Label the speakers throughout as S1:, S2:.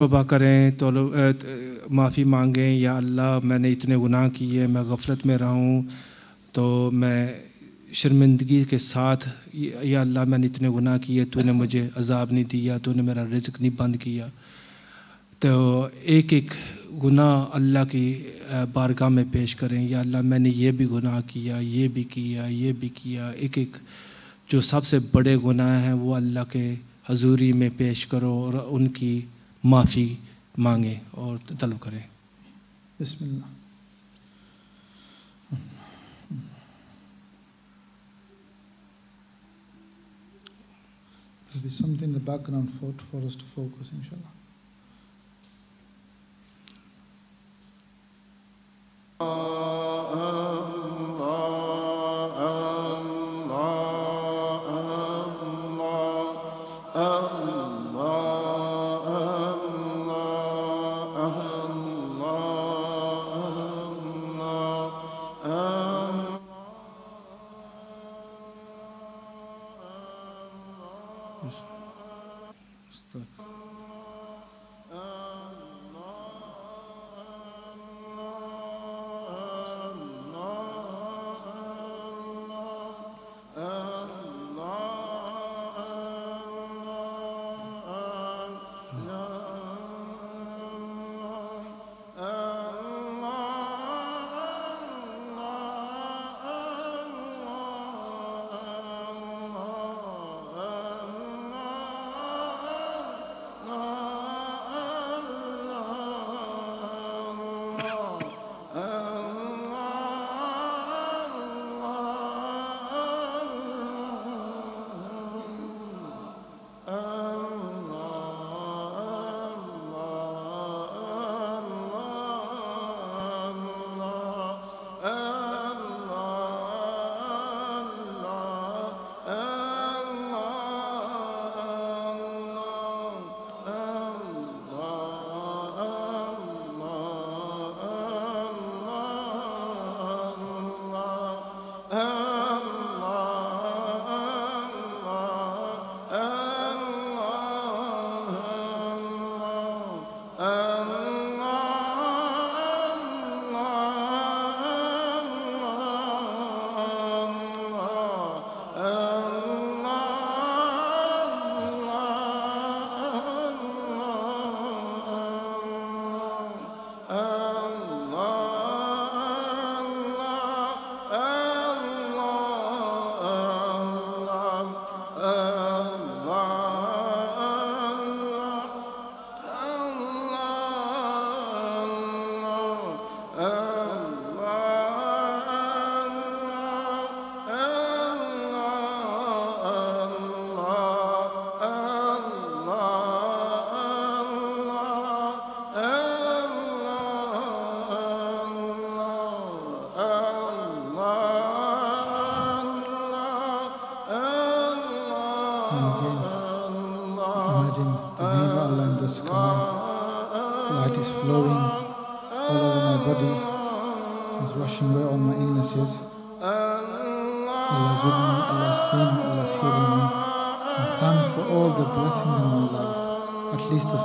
S1: तौबा करें तो माफ़ी मांगें, या अल्लाह मैंने इतने गुनाह किए, मैं गफ़लत में रहा हूँ, तो मैं शर्मिंदगी के साथ, या अल्लाह मैंने इतने गुनाह किए, तूने मुझे अज़ाब नहीं दिया, तूने मेरा रिज़्क नहीं बंद किया। तो एक एक गुनाह अल्लाह की बारगाह में पेश करें, या अल्लाह मैंने ये भी गुनाह किया, ये भी किया, ये भी किया। एक एक जो सबसे बड़े गुनाह हैं वो अल्लाह के हजूरी में पेश करो और उनकी माफ़ी मांगें और तलब करें।
S2: बिस्मिल्लाह। There'll be something in the background for us to focus, inshallah.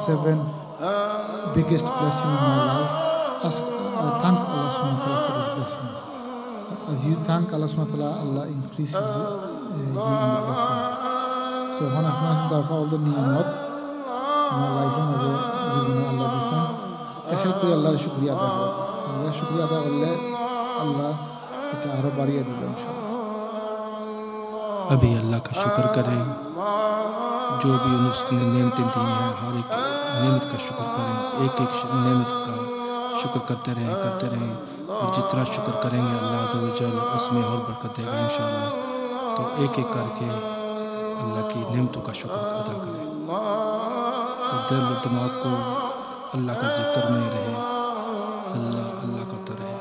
S2: Seven biggest blessings in my life. Thank Allah subhanahu wa ta'ala for these blessings. As you thank Allah subhanahu wa ta'ala, Allah increases you in the blessing. So when I find all the niyamat in my life, Allah disan, akhir kuri Allah shukriya ada hoga. Allah shukriya ada Allah ita aro bariya dilo inshallah.
S1: अभी अल्लाह का शुक्र करें, जो भी उसने नेमतें दी हैं, हर एक नेमत का शुक्र करें, एक एक नेमत का शुक्र करते रहें, और जितना शुक्र करेंगे अल्लाह अज़्ज़ व जल उसमें और बरकत देगा इंशाअल्लाह। तो एक एक करके अल्लाह की नेमतों का शुक्र अदा करें, तो दिल दिमाग को अल्लाह का जिक्र में रहे, अल्लाह अल्लाह करता रहे।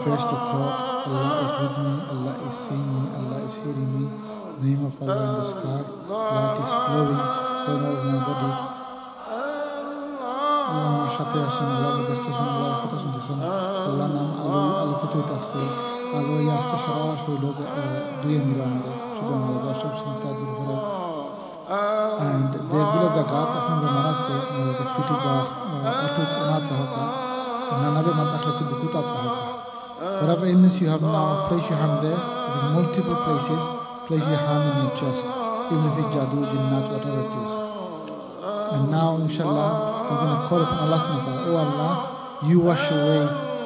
S2: refresh the thought. Allah is with me, Allah is seeing me, Allah is hearing me. The name of Allah in the sky, light is flowing, going over my body. Allah ma shate asin, Allah ma destesin, Allah ma khatasun desin, Allah nam alu kutu tasse, alu yasta shara shuloz duye miramare, shulo maraza shub sinta durhore. And they gula zakat afin be manase, the fiti ba atut unat rahoga, nanabe mantakhlati bukutat rahoga. Whatever illness you have now, place your hand there. If it's multiple places, place your hand in your chest, even if it's jadoo, jinnat, whatever it is. And now, inshallah, we're going to call upon Allah subhanahu wa ta'ala. Oh Allah, you wash away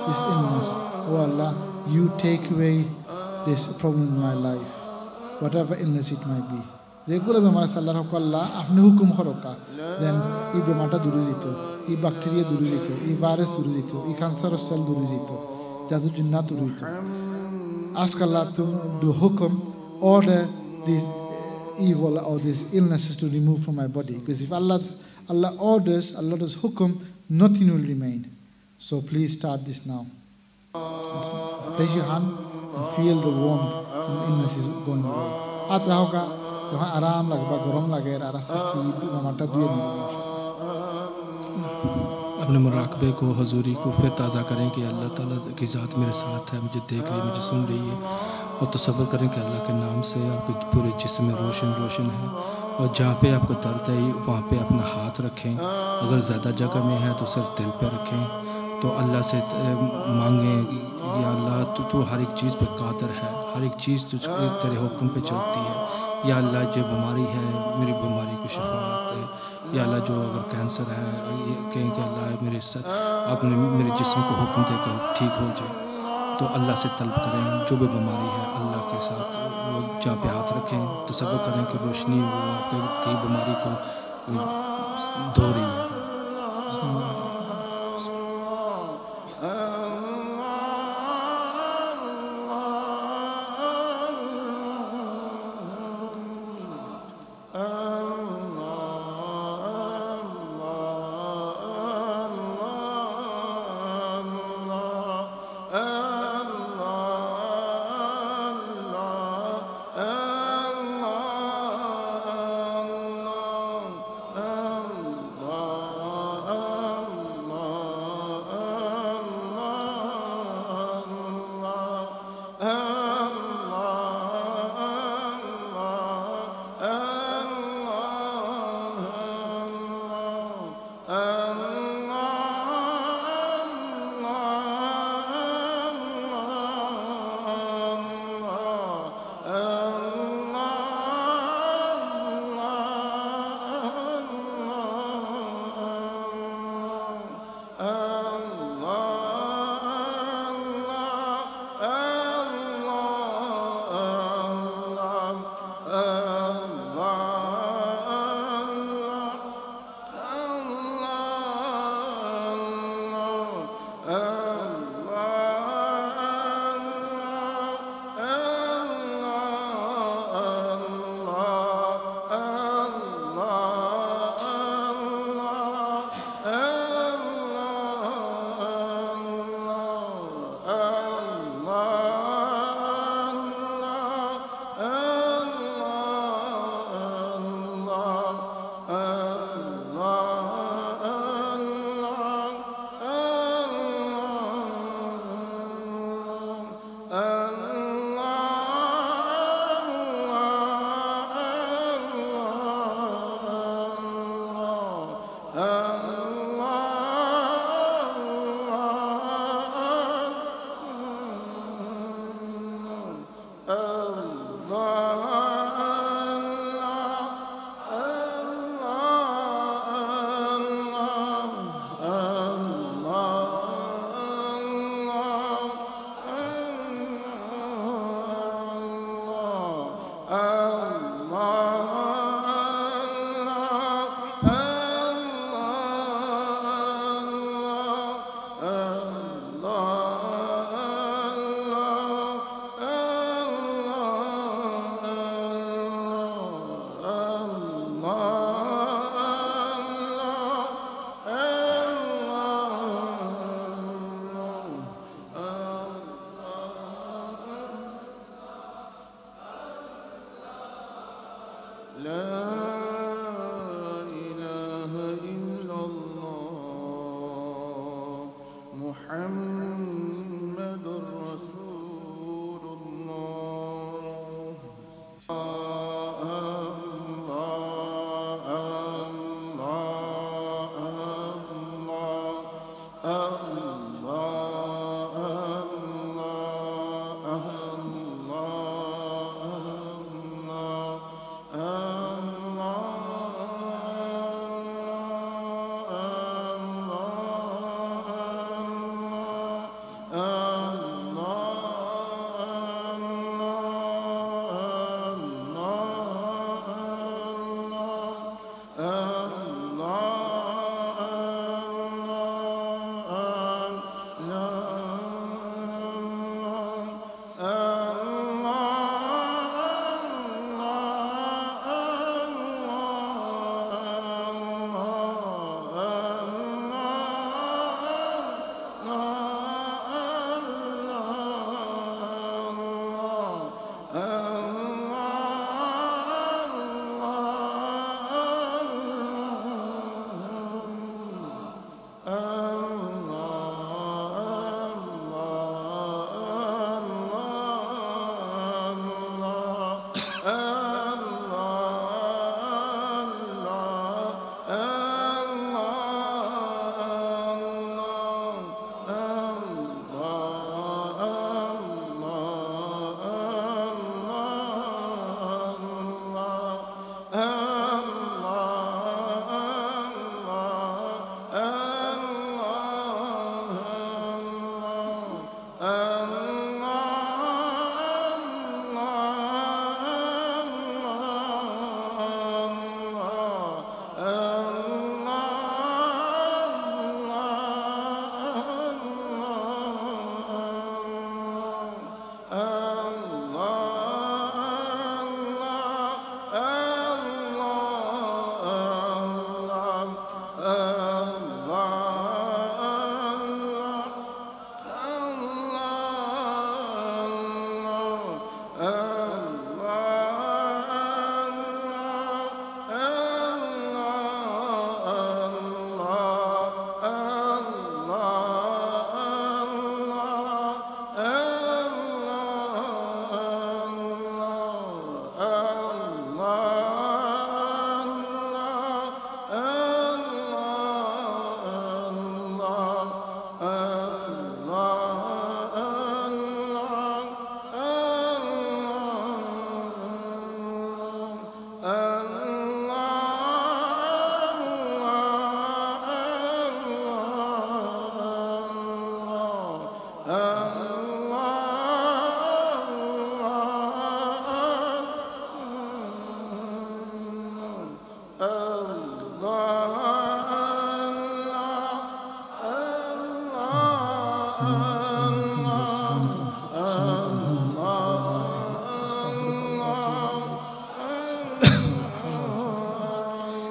S2: this illness. Oh Allah, you take away this problem in my life, whatever illness it might be. যেগুলো বেমার আল্লাহ আল্লাহ আপনি হুকুম করকা যেন এই বেমারটা দূরে দিত, এই bacteria দূরে দিত, এই ভাইরাস দূরে দিত, এই ক্যান্সারের সেল দূরে দিত, জাদু জিন্নাত দূরে দিত। Ask Allah to do hukum, order these evil or these illnesses to remove from my body. Because if Allah orders, Allah does hukum, nothing will remain. So please start this now. Place your hand and feel the warmth and illness is going away. At rahoga, जहाँ आराम लगे बा गरम लगे आरास्ती ममाटा दुए नहीं
S1: अपने मुराकबे को हुजूरी को फिर ताज़ा करें कि अल्लाह ताला की ज़ात मेरे साथ है, मुझे देख रही है, मुझे सुन रही है। और तसव्वुर करें कि अल्लाह के नाम से आपके पूरे जिस्म में रोशन रोशन है। और जहाँ पे आपको दर्द है वहाँ पे अपना हाथ रखें, अगर ज़्यादा जगह में है तो सिर्फ दिल पे रखें। तो अल्लाह से मांगें या अल्लाह तू हर एक चीज़ पे कादिर है, हर एक चीज़ तुझ तेरे हुक्म पे चलती है। या अल्लाह जो बीमारी है मेरी बीमारी को शिफा दे। या अल्लाह जो अगर कैंसर है ये कहें कि अल्लाह आपने मेरे जिस्म को हुक्म देकर ठीक हो जाए। तो अल्लाह से तलब करें जो भी बीमारी है अल्लाह के साथ वो जहाँ पे हाथ रखें, तसव्वुर करें कि रोशनी वो आपकी बीमारी को धो रही है।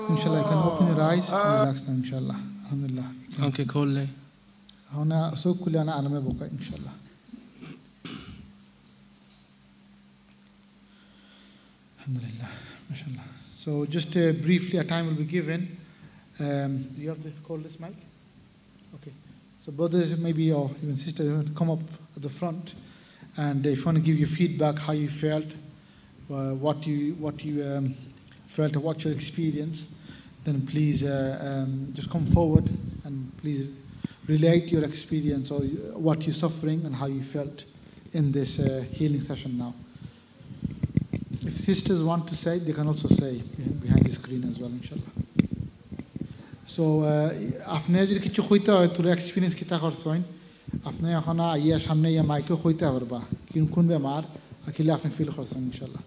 S2: Inshallah, you can open your eyes and relax now, inshallah. Alhamdulillah.
S1: आंखें खोल लें.
S2: هنا سوق كل أنا على ما بقى إن شاء الله. Alhamdulillah. MashaAllah. So just briefly, a time will be given. You have to call this mic? Okay. So brothers, maybe, or even sisters, you have to come up at the front. And if you want to give your feedback, how you felt, what you felt, what's your experience, then please just come forward and please relate your experience or what you're suffering and how you felt in this healing session now. If sisters want to say, they can also say behind the screen as well, inshallah. So, after you get your experience, after you get your mic, you can be mar, akila after feel khorsan, inshallah.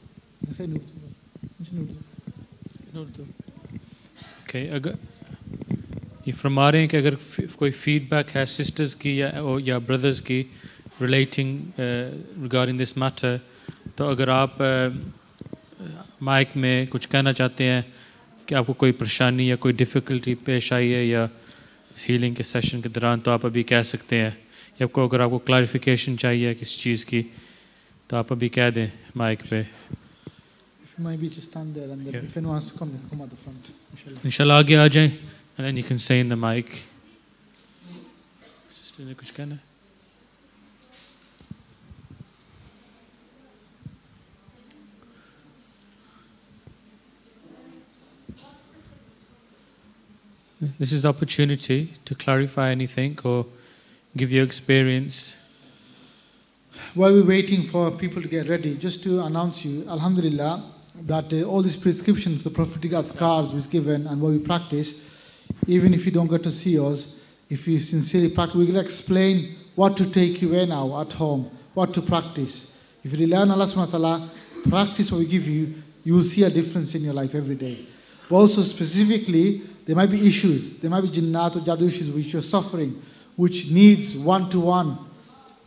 S3: Okay, ये फरमा रहे हैं कि अगर कोई feedback है sisters की या ब्रदर्स की रिलेटिंग रिगार्डिंग दिस मैटर, तो अगर आप माइक में कुछ कहना चाहते हैं कि आपको कोई परेशानी या कोई डिफ़िकल्टी पेश आई है या इस हीलिंग के सेशन के दौरान, तो आप अभी कह सकते हैं। या अगर आपको क्लैरिफिकेशन चाहिए किसी चीज़ की, तो आप अभी कह दें माइक पे।
S2: Maybe just stand there, and then if anyone wants to come, they can come at the front.
S3: Inshallah आगे आ जाएं, and then you can say in the mic. Sister ने कुछ कहना है? This is the opportunity to clarify anything or give your experience.
S2: While we're waiting for people to get ready, just to announce you, Alhamdulillah, that all these prescriptions, the prophetic adhkars was given and what we practice, even if you don't get to see us, if you sincerely practice, we will explain what to take away now at home, what to practice. If you rely on Allah subhanahu wa ta'ala, practice what we give you, you will see a difference in your life every day. But also specifically, there might be issues, there might be jinnat or jadoo issues which you're suffering, which needs one-to-one.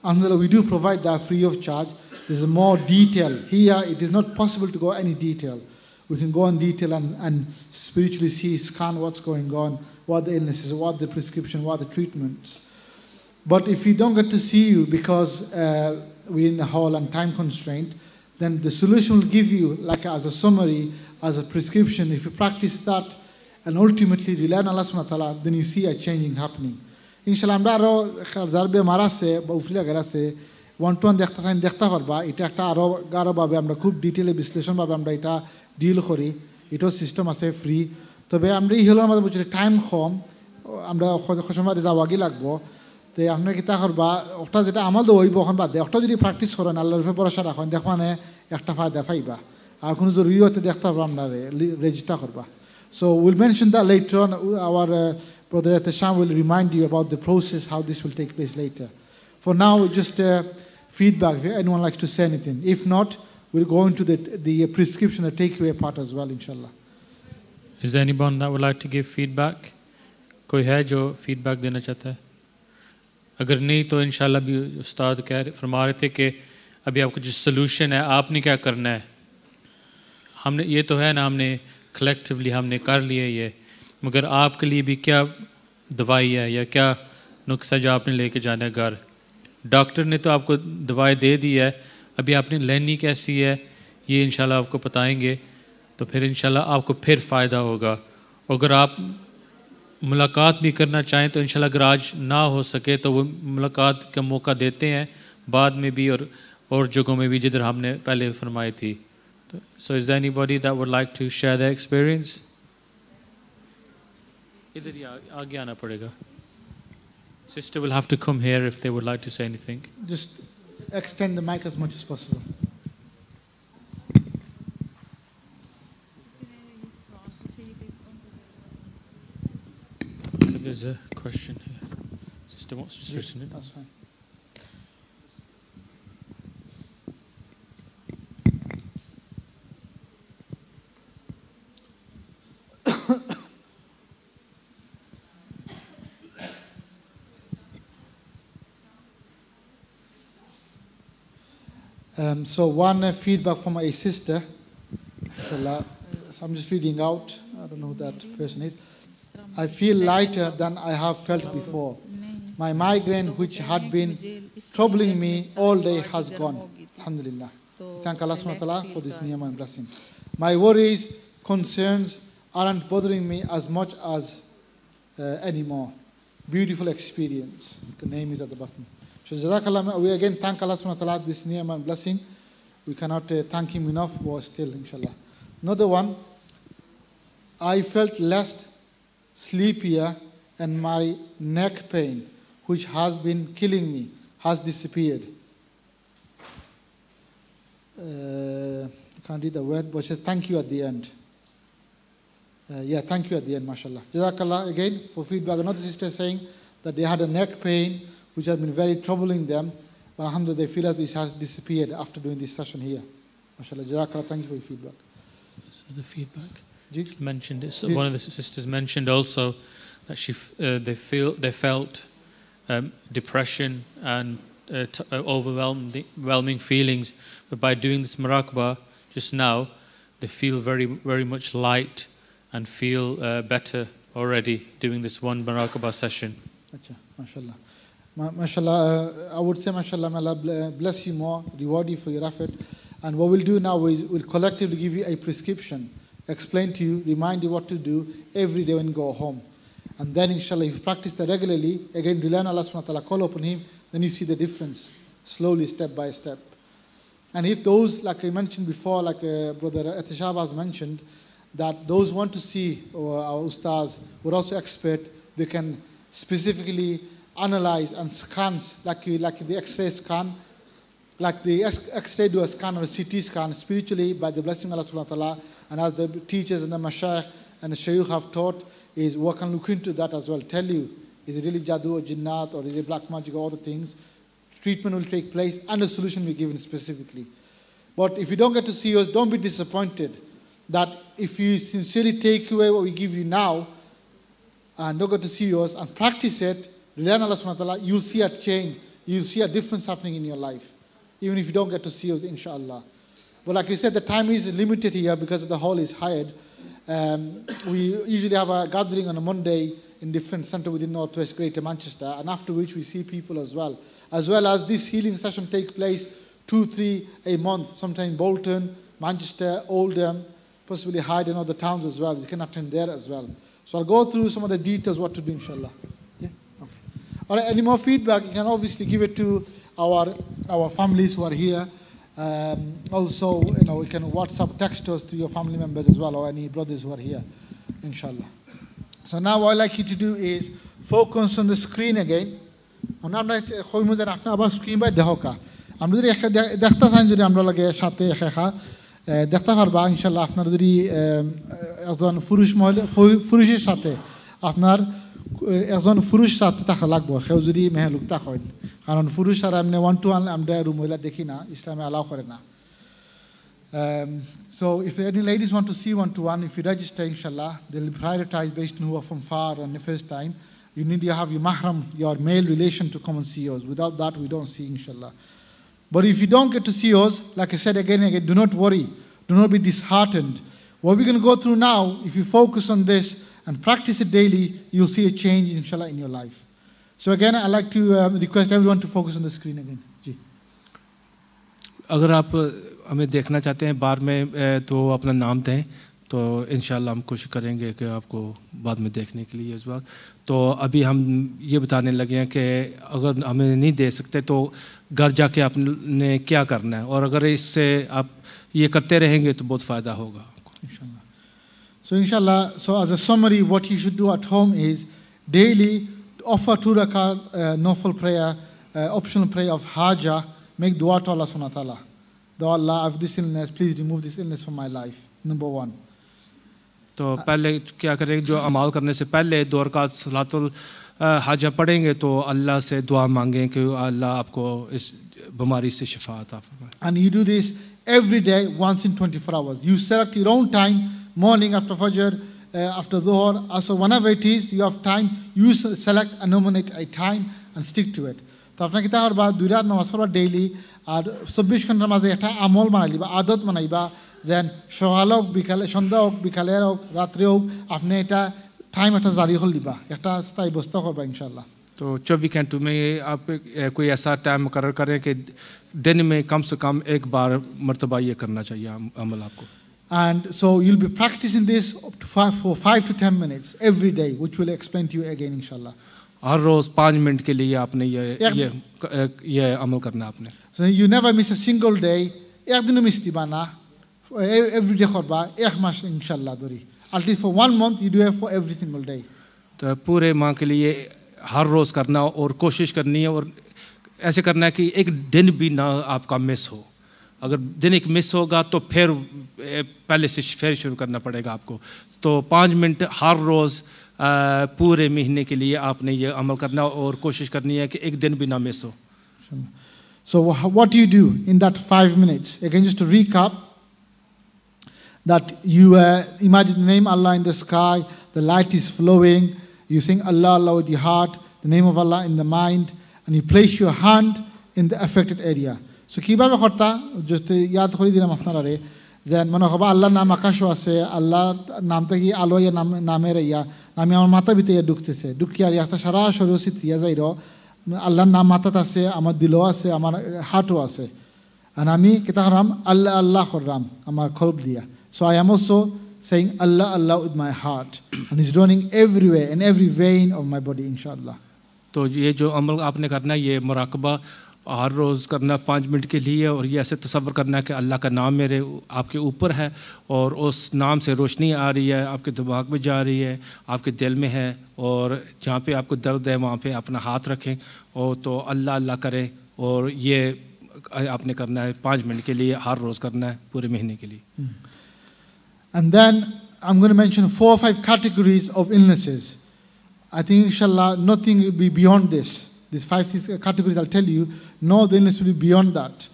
S2: Alhamdulillah, we do provide that free of charge. There's more detail. Here, it is not possible to go any detail. We can go in detail and spiritually see, scan what's going on, what the illnesses, what the prescription, what the treatments. But if we don't get to see you because we're in the hall and time constraint, then the solution will give you, like as a summary, as a prescription. If you practice that and ultimately rely on Allah subhanahu wa ta'ala, then you see a changing happening. Inshallah, আমরা জারবে মারাসে বা উফলিয়া গেরাসে one-to-one দেখতে পারবা, এটা একটা গাঢ়ভাবে আমরা খুব ডিটেলে বিশ্লেষণভাবে আমরা এটা ডিল করি, এটাও সিস্টেম আছে ফ্রি। তবে আমরা এই হলো আমাদের বলছি টাইম কম, আমরা সময় যাওয়াগি লাগবো, তো আপনার কিতা করবা ওটা যেটা আমাদের হইব ওখান বাদ ওটা যদি প্র্যাকটিস করেন আল্লাহর উপরে ভরসা রাখেন দেখ মানে একটা ফায়দা পাইবা, আর কোনো জরুরি হতে দেখতে পারবো আমরা রেজিস্টার করবা। So we'll mention that later on. Our brother Tasham will remind you about the process, how this will take place later. For now, just feedback, if anyone likes to say anything. If not, we'll go into the prescription, the takeaway part as well, inshallah.
S3: Is there anyone that would like to give feedback? कोई है जो feedback देना चाहता है? अगर नहीं तो इंशाल्लाह भी उस्ताद फरमा रहे थे कि अभी आपको जो solution है आपने क्या करना है, हमने ये तो है ना, हमने collectively हमने कर लिया ये, मगर आपके लिए भी क्या दवाई है या क्या नुस्खा जो आपने लेके जाना है घर। डॉक्टर ने तो आपको दवाई दे दी है, अभी आपने लेनी कैसी है ये इंशाल्लाह आपको बताएंगे, तो फिर इंशाल्लाह आपको फिर फ़ायदा होगा। अगर आप मुलाकात भी करना चाहें तो इंशाल्लाह अगर आज ना हो सके तो वो मुलाकात का मौका देते हैं बाद में भी और जगहों में भी जिधर हमने पहले फरमाई थी। So is there anybody that would like to share their experience? इधर ही आगे आना पड़ेगा. Sister will have to come here if they would like to say anything.
S2: Just extend the mic as much as possible.
S3: There's a question here. Sister wants to just written it.
S2: That's fine. So one feedback from a sister, so I'm just reading out, I don't know who that person is. I feel lighter than I have felt before. My migraine, which had been troubling me all day, has gone. Alhamdulillah. Thank Allah subhanahu wa ta'ala for this ni'mah and blessing. My worries, concerns aren't bothering me as much as anymore. Beautiful experience. The name is at the bottom. So Jazakallah, we again thank Allah subhanahu wa ta'ala this ni'mah and blessing. We cannot thank him enough, but still, inshallah. Another one, I felt less sleepier and my neck pain, which has been killing me, has disappeared. I can't read the word, but it says thank you at the end. Thank you at the end, mashallah. Jazakallah again for feedback. Another sister saying that they had a neck pain, which had been very troubling them, but alhamdulillah, they feel as this has disappeared after doing this session here. MashaAllah, Jazakallah, thank you for your feedback.
S3: There's another feedback. Mentioned this. One of the sisters mentioned also that they felt depression and overwhelming feelings, but by doing this muraqabah just now, they feel very, very much light and feel better already doing this one muraqabah session.
S2: MashaAllah. MashaAllah, I would say, MashaAllah, may Allah bless you more, reward you for your effort. And what we'll do now is we'll collectively give you a prescription, explain to you, remind you what to do every day when you go home. And then inshallah, if you practice that regularly, again, rely on Allah subhanahu wa ta'ala, call upon Him, then you see the difference, slowly, step by step. And if those, like I mentioned before, like Brother Atishab has mentioned, that those who want to see our ustaz, who are also expert, they can specifically analyze and scan, like the X-ray scan, like the X-ray do a scan or a CT scan spiritually by the blessing of Allah subhanahu wa ta'ala, and as the teachers and the mashayikh and the shaykh have taught, is we can look into that as well, tell you, is it really jadoo or jinnat or is it black magic or other things. Treatment will take place and a solution will be given specifically. But if you don't get to see us, don't be disappointed that if you sincerely take away what we give you now and don't get to see us and practice it, rely on Allah subhanahu wa ta'ala, you'll see a change, you'll see a difference happening in your life, even if you don't get to see us, inshallah. But like I said, the time is limited here because the hall is hired. We usually have a gathering on a Monday in different centre within Northwest Greater Manchester, and after which we see people as well as this healing session take place 2-3 a month, sometimes Bolton, Manchester, Oldham, possibly Hyde and other towns as well. You can attend there as well. So I'll go through some of the details what to do, inshallah. Yeah? Okay. All right, any more feedback, you can obviously give it to our families who are here. Also, you can WhatsApp, text us to your family members as well, or any brothers who are here, inshallah. So now what I'd like you to do is focus on the screen again. Screen by the আমরা যদি দেখতে চাই যদি আমরা লাগে সাথে একা দেখতে পারবা ইনশাআল্লাহ আপনার যদি একজন পুরুষের সাথে আপনার একজন পুরুষ সাথে থাকা লাগবে কেউ যদি মেহলুক থাকেন কারণ পুরুষ আর এমনি 1-to-1 আমরা রুমগুলা দেখি না ইসলামে অ্যালাউ করে না so if any ladies want to see 1-to-1 if you register inshallah they'll be prioritized based on who are from far on the first time you need to have your mahram your male relation to come and see us without that we don't see inshallah. But if you don't get to see us, like I said again and again, do not worry. Do not be disheartened. What we're going to go through now, if you focus on this and practice it daily, you'll see a change, inshallah, in your life. So again, I'd like to request everyone to focus on the screen again. Ji.
S1: अगर आप हमें देखना चाहते हैं बार में तो अपना नाम दें तो इंशाल्लाह हम कोशिश करेंगे कि आपको बाद में देखने के लिए इस वक्त तो अभी हम ये बताने लगे हैं कि अगर हमें नहीं दे सकते तो घर जाके आपने क्या करना है और अगर इससे आप ये करते रहेंगे तो बहुत फ़ायदा होगा
S2: inshallah so as a summary what you should do at home is daily offer 2 rakat nafil prayer optional prayer of haja make dua to Allah subhanahu wa ta'ala do Allah I have this illness please remove this illness from my life number 1
S1: तो पहले क्या करेंगे जो अमाल करने से पहले 2 रकात सलातुल हाजा पढ़ेंगे तो अल्लाह से दुआ मांगें कि अल्लाह आपको इस बीमारी से शिफा अता फरमाए.
S2: And you do this every day once in 24 hours. You select your own time, morning after Fajr, after Dhuhr, also whenever it is, you have time, you select and nominate a time and stick to it. तो आपने कितना हर बार 2 रात नमाज पढ़ा daily और 24 घंटा नमाज एक আমল বানাইবা আদত বানাইবা যেন সকালে হোক বিকালে সন্ধ্যা হোক বিকালে হোক রাত্রে হোক আপনি এটা टाइम একটা জারি করে দিবা একটা স্থায়ী বস্তু করবা ইনশাআল্লাহ
S1: तो 24 घंटों में आप कोई ऐसा टाइम मुकर्रर करें कि दिन में कम से कम एक बार मर्तबा ये करना चाहिए अमल आपको
S2: and so you'll be practicing this for 5 to 10 minutes every day which will explain to you again inshallah
S1: हर रोज 5 मिनट के लिए आपने ये अमल करना आपने
S2: so you never miss a single day একদিনও মিস দিবা না every day করবা এক মাস ইনশাআল্লাহ ধরে at least for 1 month you do it for every single day
S1: तो पूरे माह के लिए हर रोज करना और कोशिश करनी है और ऐसे करना है कि एक दिन भी ना आपका मिस हो अगर दिन एक मिस होगा तो फिर पहले से फिर शुरू करना पड़ेगा आपको तो 5 मिनट हर रोज पूरे महीने के लिए आपने ये अमल करना और कोशिश करनी है कि एक दिन भी ना मिस हो
S2: so what do you do in that 5 minutes again just to recap that you imagine the name Allah in the sky the light is flowing you sing Allah Allah with your heart the name of Allah in the mind and you place your hand in the affected area so কিভাবে করতা just ইয়াদ করে দিলাম আপনারা যেন মনে হবে আল্লাহর নাম আকাশে আছে আল্লাহর নামটা কি আলো ইয়া নামের ইয়া আমি আমার মাথা ভিতরে ঢুকতেছে ঢুকি আর একটা সারা শরীর সিতিয়া যাইরো আল্লাহর নাম মাথাতে আছে আমার দিলও আছে আমার হার্টও আছে And ami kita haram Allah Allah khurram amar kolb dia. So I am also saying Allah Allah with my heart, and it's running everywhere in every vein of my body, inshallah.
S1: तो ये जो अमल आपने करना है ये मुराकबा हर रोज़ करना 5 minute के लिए, और ये ऐसे तसव्वुर करना है कि अल्लाह का नाम मेरे आपके ऊपर है और उस नाम से रोशनी आ रही है, आपके दिमाग में जा रही है, आपके दिल में है, और जहाँ पे आपको दर्द है वहाँ पे अपना हाथ रखें और तो अल्लाह अल्लाह करें, और ये आपने करना है 5 मिनट के लिए हर रोज़ करना है पूरे महीने के लिए.
S2: And then I'm going to mention 4 or 5 categories of illnesses. I think inshallah nothing will be beyond this. These 5 6 categories I'll tell you, no the illness will be beyond that.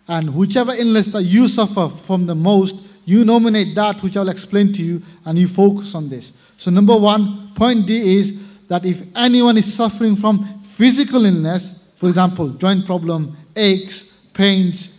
S2: And whichever illness that you suffer from the most, you nominate that which I'll explain to you, and you focus on this. So number 1, point D is that if anyone is suffering from physical illness, for example, joint problem, aches, pains,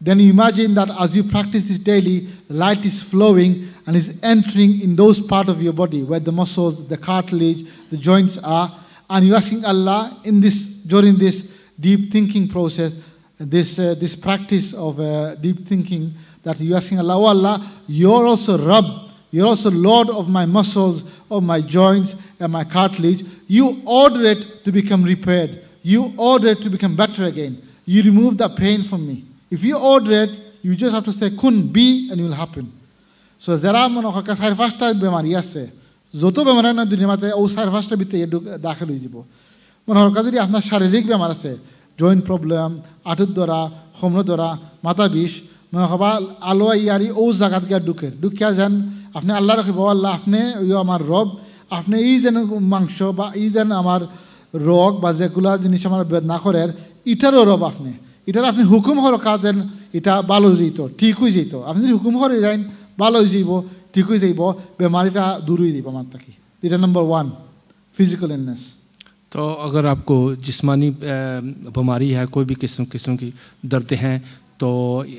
S2: then you imagine that as you practice this daily, the light is flowing and is entering in those parts of your body where the muscles, the cartilage, the joints are, and you're asking Allah in this, during this deep thinking process, this practice of deep thinking, that you're asking Allah, oh Allah, you're also Rabb, you're also Lord of my muscles, of my joints and my cartilage. You order it to become repaired. You order it to become better again. You remove that pain from me. If you order it, you just have to say kun, be, and it will happen. So zara mano ka sar fasta bemari asse joto bemari na duniya mate o sar fasta bite dakhil hoye jibo mano ka jodi apnar sharirik bemar asse joint problem atud dora khomro dora mata bish mano khaba alo yari o zagat ga dukya jan apne Allah rakhibo Allah apne yo amar rob apne ei jen mangsho ba ei jen amar rog ba jegula jinish amar bedna korer itaro rob apne এটার আপনি হুকুম হলো cousin এটা ভালো হইতো ঠিক হয়ে যেত আপনি যদি হুকুম করে যান ভালো হয়ে যাইব ঠিক হয়ে যাইব বেমারিটা দূর হয়ে যাইব আমার থেকে এটা নাম্বার 1 फिजिकल इलनेस
S1: तो अगर आपको जिस्मानी बीमारी है कोई भी किस्म की दर्द हैं तो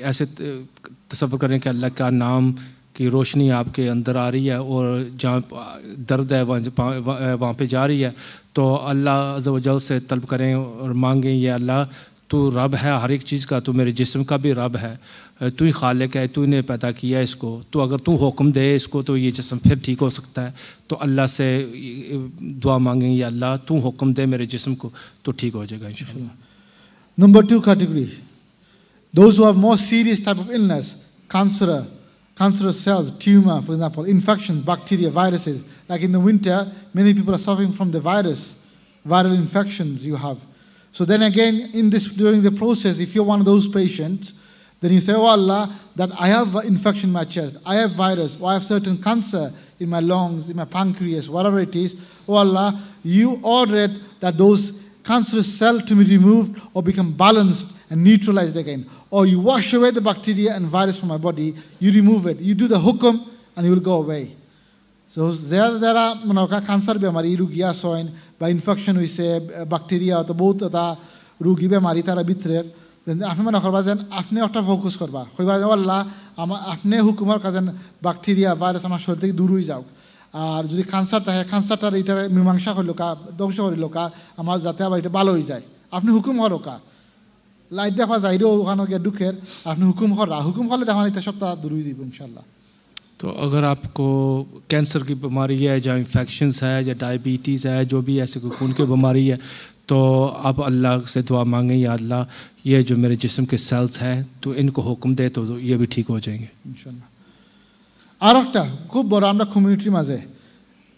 S1: ऐसे तसव्वुर करें कि अल्लाह का नाम की रोशनी आपके अंदर आ रही है और जहाँ दर्द है वहाँ पे जा रही है तो अल्लाह अज़्ज़ व जल से तलब करें और मांगें ये अल्लाह तू रब है हर एक चीज़ का, तू मेरे जिस्म का भी रब है, तू ही खालिक है, तूने पैदा किया इसको, तो अगर तू हुक्म दे इसको तो ये जिस्म फिर ठीक हो सकता है. तो अल्लाह से दुआ मांगेंगे या अल्लाह तू हुक्म दे मेरे जिस्म को तो ठीक हो जाएगा इंशाल्लाह.
S2: Number 2 category, those who have more serious type of illness, cancerous cells, tumor, for example, infections, bacteria, viruses. Like in the winter, many people are suffering from the viral infections you have. So then again, during the process, if you're one of those patients, then you say, oh Allah, that I have infection in my chest, I have virus, or I have certain cancer in my lungs, in my pancreas, whatever it is. Oh Allah, you ordered that those cancerous cells to be removed or become balanced and neutralized again. Or you wash away the bacteria and virus from my body, you remove it. You do the hukum and it will go away. So there are cancer bemari rugia soin by infection we say bacteria to both ta rugi bemari tara bitre then afne mana korba jen afne otta focus korba koiba Allah afne hukumar kajen bacteria virus amar shorite থেকে দূর হয়ে যাও আর যদি ক্যান্সারটা হয় ক্যান্সারটার এটা মীমাংসা হলো কা ধ্বংস হলো কা আমার যাতে আবার এটা ভালো হয়ে যায় আপনি হুকুম করো কা লাইট দেখা যাইরো ওখানে গিয়ে দুঃখের আপনি হুকুম করলে তখন এটা সবটা দূর হয়ে যাবে ইনশাআল্লাহ.
S1: तो अगर आपको कैंसर की बीमारी है या इन्फेक्शंस है या डायबिटीज़ है जो भी ऐसे कोई खून की बीमारी है तो आप अल्लाह से दुआ मांगें या अल्लाह ये जो मेरे जिस्म के सेल्स हैं तो इनको हुक्म दे तो ये भी ठीक हो जाएंगे
S2: इंशाल्लाह. আর একটা খুব বড় আমরা কমিউনিটির মাঝে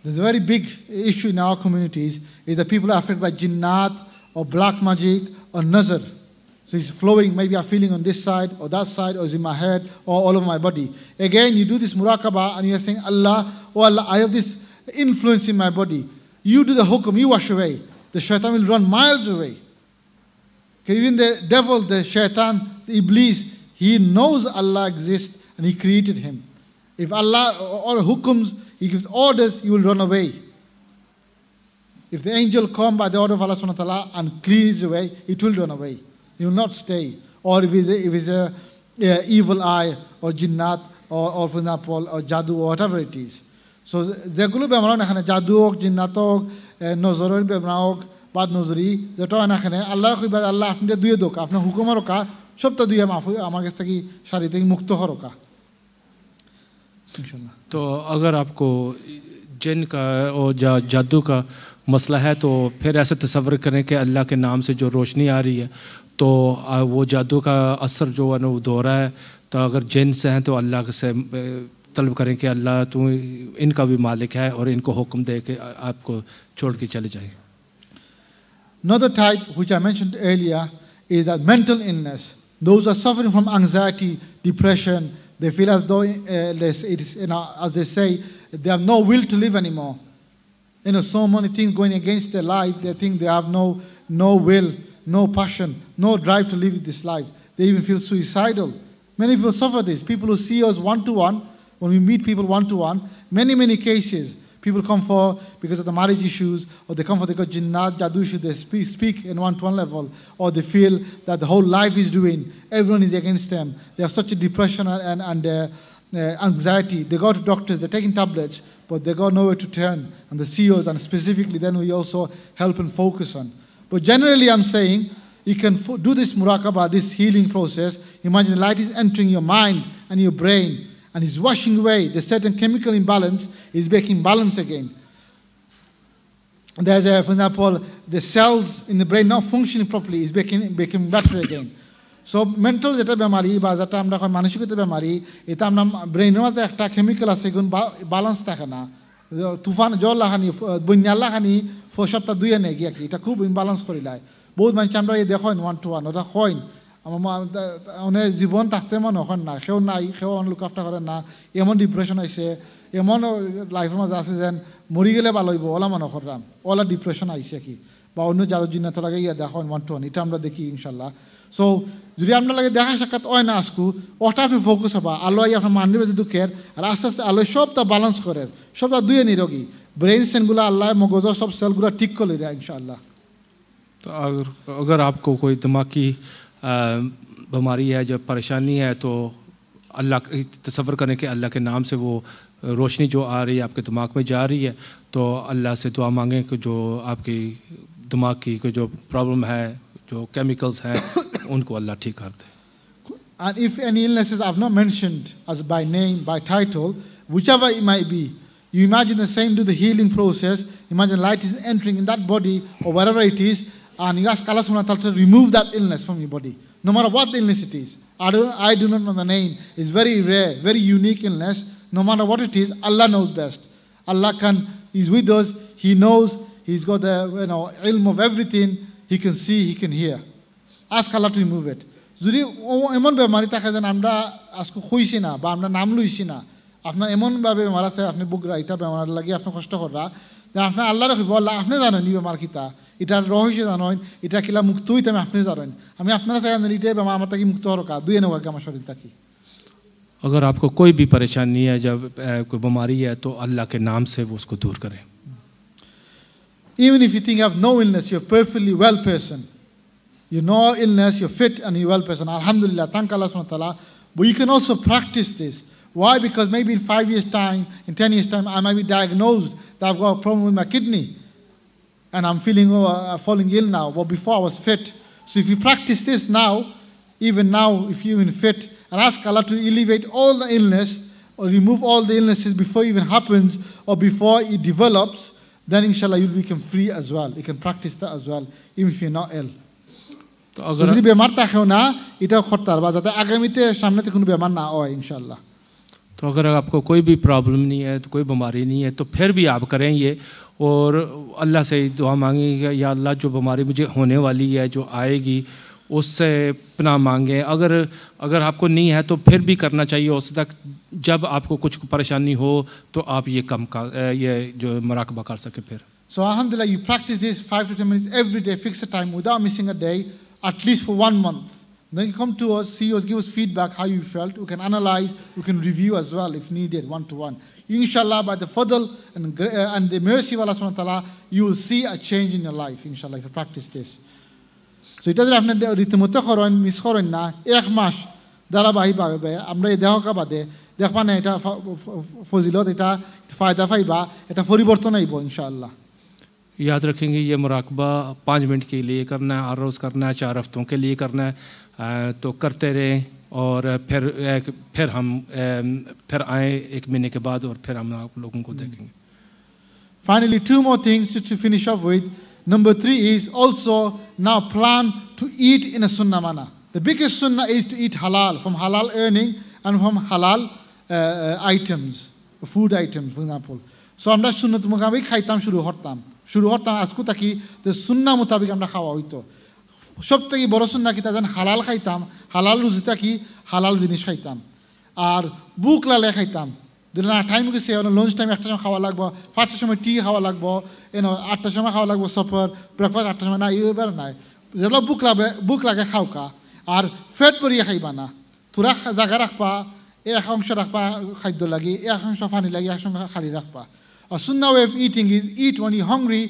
S2: there's a very big issue in our communities is that people are affected by jinnat or black magic or nazar. So it's flowing, maybe I'm feeling on this side or that side or it's in my head or all over my body. Again, you do this muraqabah and you're saying, Allah, oh Allah, I have this influence in my body. You do the hukum, you wash away. The shaitan will run miles away. Okay, even the devil, the shaitan, the iblis, he knows Allah exists and he created him. If Allah or hukums, he gives orders, he will run away. If the angel come by the order of Allah subhanahu wa ta'ala and clears away, it will run away. He will not stay. Or if it's a evil eye or jinnat or for example or jadoo or whatever it is. So যেগুলো বেমার না এখানে জাদু হোক জিন্নাত হোক নজরের বেমার হোক বাদ নজরি যেটা না এখানে আল্লাহর কইবা আল্লাহ আপনি দুই দোক আপনার হুকুমের কা সবটা দুই আমার কাছ থেকে শারীর থেকে মুক্ত হরকা इंशाल्लाह।
S1: तो अगर आपको जिन का और जादू का मसला है तो फिर ऐसे तसव्वुर करें कि अल्लाह के नाम से जो रोशनी आ रही है तो वो जादू का असर जो है ना वो दो रहा है। तो अगर जिन से हैं तो अल्लाह से तलब करें कि अल्लाह तू इनका भी मालिक है और इनको हुक्म दे के आपको छोड़ के चले जाए।
S2: Another type which I mentioned earlier is that mental illness. Those who are suffering from anxiety, depression, they feel as though as they say, they have no will to live anymore. So many things going against their life. They think they have no will, no passion, no drive to live this life. They even feel suicidal. Many people suffer this. People who see us one-to-one, when we meet people one-to-one, many cases, people come for because of the marriage issues, or they come for they got jinnat, jadoo issues, they speak in one-to-one level, or they feel that the whole life is doing, everyone is against them. They have such a depression and anxiety. They go to doctors, they're taking tablets, but they got nowhere to turn. And the CEOs, and specifically then we also help and focus on. But generally I'm saying, you can do this muraqabah, this healing process. Imagine the light is entering your mind and your brain, and is washing away the certain chemical imbalance, is making balance again. There's for example, the cells in the brain not functioning properly, is becoming better again. So mental যেটা বেমারি বা যেটা আমরা মানসিকতা বেমারি, এটা আমরা ব্রেইনের মধ্যে একটা কেমিক্যাল আছে গুণ ব্যালেন্স থাকে না। তুফান জল লাগানি বন্যা লাগানি সপ্তাহ দুই আনে গিয়া কি এটা খুব ইমব্যালেন্স করিলায়। বহুত মানুষ আমরা দেখেন ওয়ান-টু-ওয়ান ওটা কইন আমার জীবন থাকতে মনে হন না, কেউ নাই, কেউ লুক আফটার করেন না, এমন ডিপ্রেশন আইসে, এমন লাইফের মাঝে আছে যেন মরি গেলে ভালো হইব ওলা মনে করলাম, ওলা ডিপ্রেশন আইসে কি বা অন্য জাদু জিন্নাত লাগে ইয়া দেখেন ওয়ান-টু-ওয়ান, এটা আমরা দেখি ইনশাল্লাহ। সো যদি আমরা লাগে দেখা সাক্ষাৎ হয় না আসকু, ওটা আপনি ফোকাস হবা আল্লাহ আপনার মানবে যে দুঃখের, আর আস্তে আস্তে আল্লাহ সবটা ব্যালেন্স করেন, সবটা দুয়ে নিরোগী ব্রেন সেলগুলো আল্লাহ মগজের সব সেলগুলো ঠিক করে দেয় ইনশাআল্লাহ।
S1: तो अगर आपको कोई दिमागी बीमारी है, जब परेशानी है, तो अल्लाह तसव्वुर करें कि अल्लाह के नाम से वो रोशनी जो आ रही है आपके दिमाग में जा रही है, तो अल्लाह से दुआ मांगें कि जो आपकी दिमाग की कोई जो प्रॉब्लम है, जो केमिकल्स हैं, उनको अल्लाह ठीक कर दे।
S2: And if any illnesses I've not mentioned as by name, by title, whichever it might be, you imagine the same, do the healing process, imagine light is entering in that body or wherever it is, and you ask Allah subhanahu wa ta'ala to remove that illness from your body, no matter what the illness it is. I do not know the name. It's very rare, very unique illness. No matter what it is, Allah knows best. Allah He's with us. He knows. He's got the ilm of everything. He can see, He can hear. Ask Allah to remove it. যদি এমন বেমারি থাকে যেন আমরা আজকে খুঁজছি না বা আমরা নাম লইছি না, আপনার এমনভাবে বেমার আছে, আপনি বুকরা এটা বেমার লাগে আপনি কষ্ট করা, আপনার আল্লাহ রাখিব, আল্লাহ আপনি জানেন এই বেমার কিতা, এটার রহস্য জানেন, এটা কিলা মুক্ত হইতে আপনি জানেন, আমি আপনারা চাই এটাই বেমার আমার তাকে মুক্ত হরকা দুই নেওয়া আমার শরীর থাকি।
S1: अगर आपको कोई भी परेशानी है, जब कोई बीमारी है, तो अल्लाह के नाम से वो उसको दूर करें।
S2: Even if you think you have no illness, you're a perfectly well person. You know illness, you're fit and you're well person. Alhamdulillah, thank Allah subhanahu wa ta'ala. But you can also practice this. Why? Because maybe in 5 years' time, in 10 years' time, I might be diagnosed that I've got a problem with my kidney. And I'm feeling falling ill now. But before I was fit. So if you practice this now, even now, if you're even fit, and ask Allah to alleviate all the illness or remove all the illnesses before it even happens or before it develops, then inshallah you'll become free as well. You can practice that as well, even if you're not ill. So যদি বেমার থাকেও না, এটাও করতে পারবা যাতে আগামীতে সামনেতে কোনো বেমার না হয় ইনশাআল্লাহ।
S1: तो अगर आपको कोई भी प्रॉब्लम नहीं है, तो कोई बीमारी नहीं है, तो फिर भी आप करें ये और अल्लाह से दुआ मांगेंगे, या अल्लाह जो बीमारी मुझे होने वाली है, जो आएगी, उससे पनाह मांगे। अगर आपको नहीं है तो फिर भी करना चाहिए उस तक, जब आपको कुछ परेशानी हो तो आप ये ये जो मुराकबा कर सके फिर।
S2: So alhamdulillah, you practice this 5 to 10 minutes every day, fix a time without missing a day, at least for 1 month. Then you come to us, see us, give us feedback how you felt. We can analyze, we can review as well if needed, one-to-one. Inshallah, by the fadl and the mercy of Allah subhanahu wa ta'ala, you will see a change in your life, inshallah, if you practice this. So it doesn't have to rithimote koron, miss koron na, ek mash, darabahi babe, amra deho ka bade, dekhbane eta fazilot eta fayda faiba, eta poriborton aibo, inshallah.
S1: याद रखेंगे ये मुराकबा 5 minute के लिए करना है, हर रोज़ करना है, 4 हफ्तों के लिए करना है, तो करते रहें और फिर आए 1 महीने के बाद और फिर हम आप लोगों को देखेंगे.
S2: Finally, 2 more things to finish off with. Number 3 is also now plan to eat in a sunnah manner. The biggest sunnah is to eat halal, from halal earning and from halal items, food items, for example. So আমরা সুন্নত মোতাবেক খাইতাম শুরু করতাম আজকু তাকি যে সুন্নাহ মোতাবেক আমরা খাওয়া হইতো. সবথেকে বড় সুন্নাহ কি তা যেন হালাল খাইতাম, হালাল রুজিটা কি হালাল জিনিস খাইতাম, আর বুক লালে খাইতাম. যদি না টাইম গেছে লাঞ্চ টাইম 1টার সময় খাওয়া লাগবো, 5টার সময় টি খাওয়া লাগবো, 8টার সময় খাওয়া লাগবো সাপার, ব্রেকফাস্ট 8টার সময় না, এবার নাই. যেগুলো বুক লাগে খাওকা, আর ফেট ভরিয়ে খাইবা না, তোরা জায়গা রাখবা, এক অংশ রাখবা খাদ্য লাগি, এক অংশ পানি লাগি, এক অংশ খালি রাখবা. A sunnah way of eating is eat when you're hungry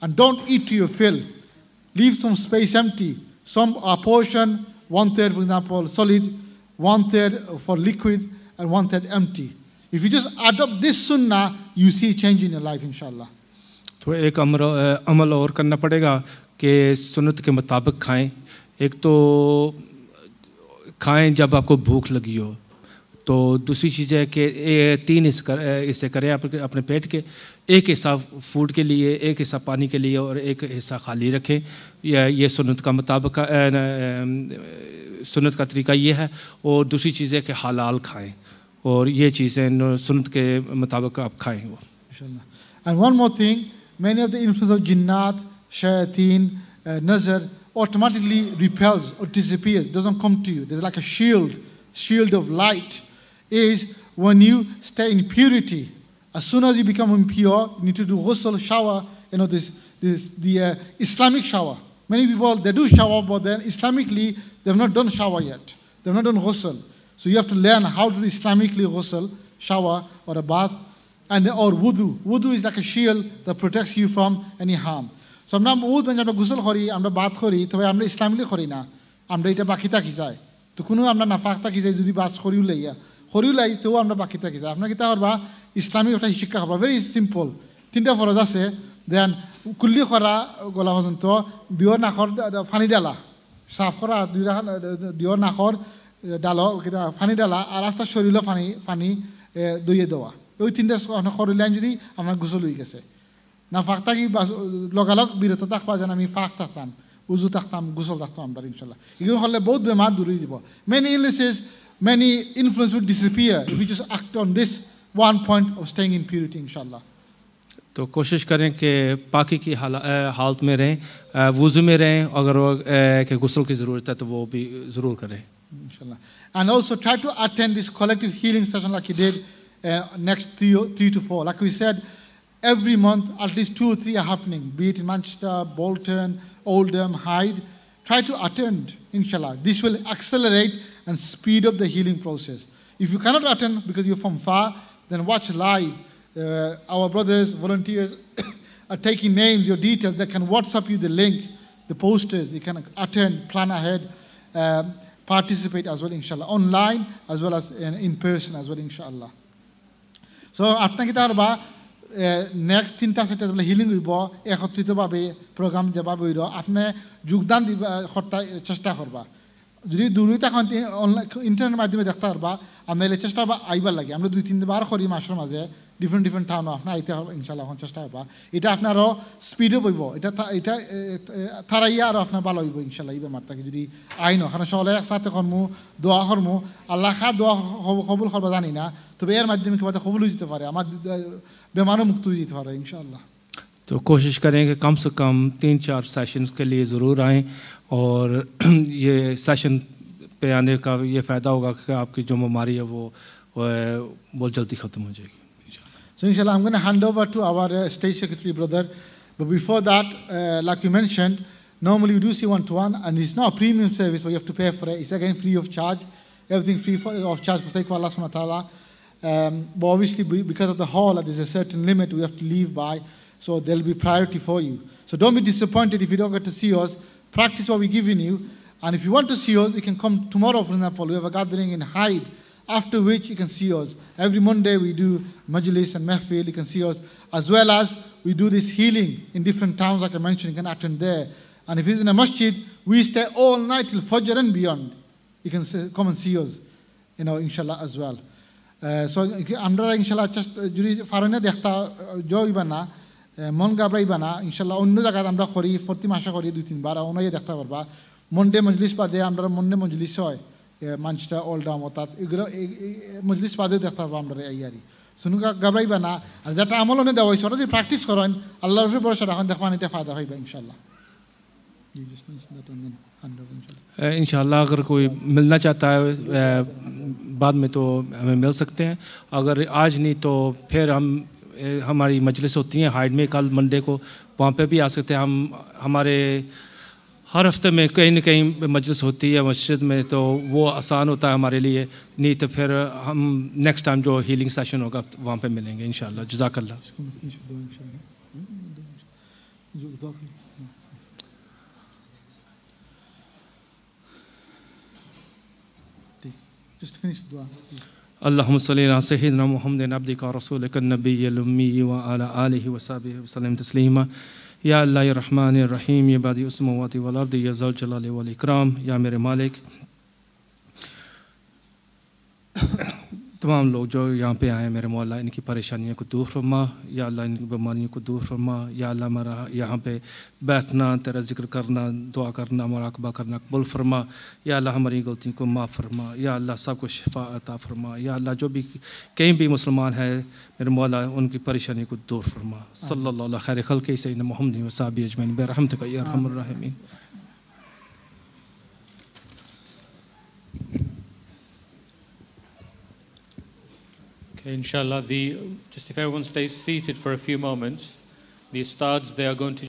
S2: and don't eat to your fill. Leave some space empty. Some portion, 1/3 for example, solid, 1/3 for liquid, and 1/3 empty. If you just adopt this sunnah, you see change in your life, inshallah.
S1: तो एक अमल और करना पड़ेगा कि सुन्नत के मुताबिक खाएं. एक तो खाएं जब आपको भूख लगी हो, तो दूसरी चीज़ है कि 3 हिस्से करें अपने पेट के. एक हिस्सा फूड के लिए, एक हिस्सा पानी के लिए और एक हिस्सा खाली रखें. ये सुन्नत का मुताबिक सुन्नत का तरीका ये है. और दूसरी चीज़ है कि हलाल खाएं, और ये चीज़ें सुन्नत के मुताबिक आप खाएं वो.
S2: And one more thing, many of the influence of jinnat, shayateen, nazar automatically repels or disappears, doesn't come to you. There's like a shield of light. Is when you stay in purity. As soon as you become impure, you need to do ghusl, shower. The Islamic shower. Many people they do shower, but then Islamically they've not done shower yet. They've not done ghusl. So you have to learn how to Islamically ghusl, shower or a bath, or wudu. Wudu is like a shield that protects you from any harm. So আমরা wudu when আমরা ghusl করি, আমরা bath করি, তবে আমরা ইসলামিকলি করি না. আমরা এটা বাকি থাকি যায়. তো কোনো আমরা নাফাক থাকি যায় যদি bath করিও লইয়া. হরিউলাই তো আমরা বাকি থাকি যায়. আপনার কিতা করবা ইসলামিক একটা শিক্ষা করবা. Very simple. 3টা ফরজ আছে. দেন কুল্লি করা গলা পর্যন্ত, দিও নাখর পানি ডালা, সাফ করা দিও নাখর ডালো পানি ডালা, আর আস্তে শরীরে পানি দইয়ে দেওয়া. ওই 3টা করিলেন যদি আমার গোসল হয়ে গেছে. না ফাঁক থাকি লগালগ বিরত থাকবা যেন আমি ফাঁক থাকতাম, উজু থাকতাম, গোসল থাকতাম আমরা ইনশাল্লাহ. এগুলো করলে বহুত বেমার দূর হয়ে যাব. Many illnesses, many influence will disappear if you just act on this one point of staying in purity, inshallah.
S1: तो कोशिश करें कि पाकी की हालत में रहें, वुज़ू में रहें. अगर कि गुस्ल की ज़रूरत है तो वो भी ज़रूर करें,
S2: inshallah. And also try to attend this collective healing session like you did next 3 to 4. Like we said, every month at least 2 or 3 are happening, be it in Manchester, Bolton, Oldham, Hyde. Try to attend, inshallah. This will accelerate and speed up the healing process. If you cannot attend because you're from far, then watch live. Our brothers, volunteers are taking names, your details. They can WhatsApp you the link, the posters. You can attend, plan ahead, participate as well, inshallah. Online as well as in person as well, inshallah. So, after that, next 3টা সেটে healing হইব, একত্রিতভাবে programme যেভাবে হইল আপনি যোগদান দিবা চেষ্টা করবা. যদি দূরই তখন অনলাইন ইন্টারনেটের মাধ্যমে দেখতে পারবা. আমরা এলে চেষ্টা আইবার লাগে. আমরা 2-3 বার করি মাসের মাঝে ডিফারেন্ট টাউন আপনার আইতে হবে ইনশাল্লাহ, এখন চেষ্টা করবা. এটা আপনারও স্পিডও বইব, এটা থারাইয়া আরও আপনার ভালো হইব ইনশাল্লাহ. এই বেমারটাকে যদি আইনো কারণ সকলে একসাথে কর্ম দোয়া কর্ম, আল্লাহ খা দোয়া কবুল করবা জানি না, তবে এর মাধ্যমে কিভাবে কবুল হয়ে যেতে পারে, আমার বেমারও মুক্ত হয়ে যেতে পারে ইনশাআল্লাহ.
S1: तो कोशिश करें कि कम से कम 3-4 सेशन के लिए ज़रूर आएँ, और ये सेशन पे आने का ये फ़ायदा होगा कि आपकी जो बीमारी है वो बहुत जल्दी ख़त्म हो जाएगी.
S2: So inshallah, I'm going to hand over to our state secretary brother. But before that, like you mentioned, normally we do see one-to-one, and it's not a premium service where you have to pay for it. It's again free of charge. Everything free of charge for sake of Allah subhanahu wa ta'ala. But obviously, because of the hall, there's a certain limit we have to leave by. So there'll be priority for you. So don't be disappointed if you don't get to see us. Practice what we're giving you. And if you want to see us, you can come tomorrow, for example. We have a gathering in Hyde after which you can see us. Every Monday we do majlis and mehfil, you can see us, as well as we do this healing in different towns, like I mentioned, you can attend there. And if it's in a masjid, we stay all night till Fajr and beyond. You can come and see us, inshallah as well. So আমরা ইনশাআল্লাহ যদি ফারনে দেখতা জইবা না মন গাবরাইবা না ইনশাআল্লাহ অন্য জায়গায় আমরা করি প্রতি মাসে করি 2-3 বার ওনাই দেখতে পারবা মন্ডে মজলিস বাদে আমরা মন্ডে মজলিস হয় মানচটা অলডা মতাত এগুলো মজলিস বাদে দেখতে পারবা আমরা ইয়ারি শুনু গাবরাইবা না আর যেটা আমল ওনে দেওয়া হইছে ওটা যদি প্র্যাকটিস করেন আল্লাহর উপরে ভরসা রাখেন দেখবেন এটা ফায়দা পাইবা ইনশাআল্লাহ
S1: इंशाल्लाह अगर कोई मिलना चाहता है बाद में तो हमें मिल सकते हैं अगर आज नहीं तो फिर हमारी मजलिस होती हैं हाइड में कल मंडे को वहाँ पे भी आ सकते हैं हम हमारे हर हफ्ते में कहीं न कहीं मजलिस होती है मस्जिद में तो वो आसान होता है हमारे लिए नहीं तो फिर हम नेक्स्ट टाइम जो हीलिंग सेशन होगा वहाँ पे मिलेंगे इंशाल्लाह जज़ाकल्लाह
S2: Just finish the dua.
S1: اللهم صل على سيدنا محمد عبدك ورسولك النبي الأمي وعلى آله وصحبه وسلم تسليما या अल्लाह रहमान रहीम या बादी उसमवाति वल अर्द या ज़ल जलाल वल इकराम या मेरे मालिक तमाम लोग जो यहाँ पे आए मेरे मौला इनकी परेशानियों को दूर फरमा या अल्लाह इनकी बीमारियों को दूर फरमा या अल्लाह हमारा यहाँ पे बैठना तेरा जिक्र करना दुआ करना मुराकबा करना कबूल फरमा या अल्लाह हमारी गलतियों को माफ़ फरमा या अल्लाह सबको शिफा अता फरमा या अल्लाह जो भी कहीं भी मुसलमान है मेरे मौला उनकी परेशानी को दूर फरमा सल्लल्लाहु अलैहि खैर खल्क़ि सय्यिदना मुहम्मद व सहाबी अजमईन बिरहमतिका या अरहमर राहिमीन
S3: Okay, inshallah, just if everyone stays seated for a few moments, the ustads, they are going to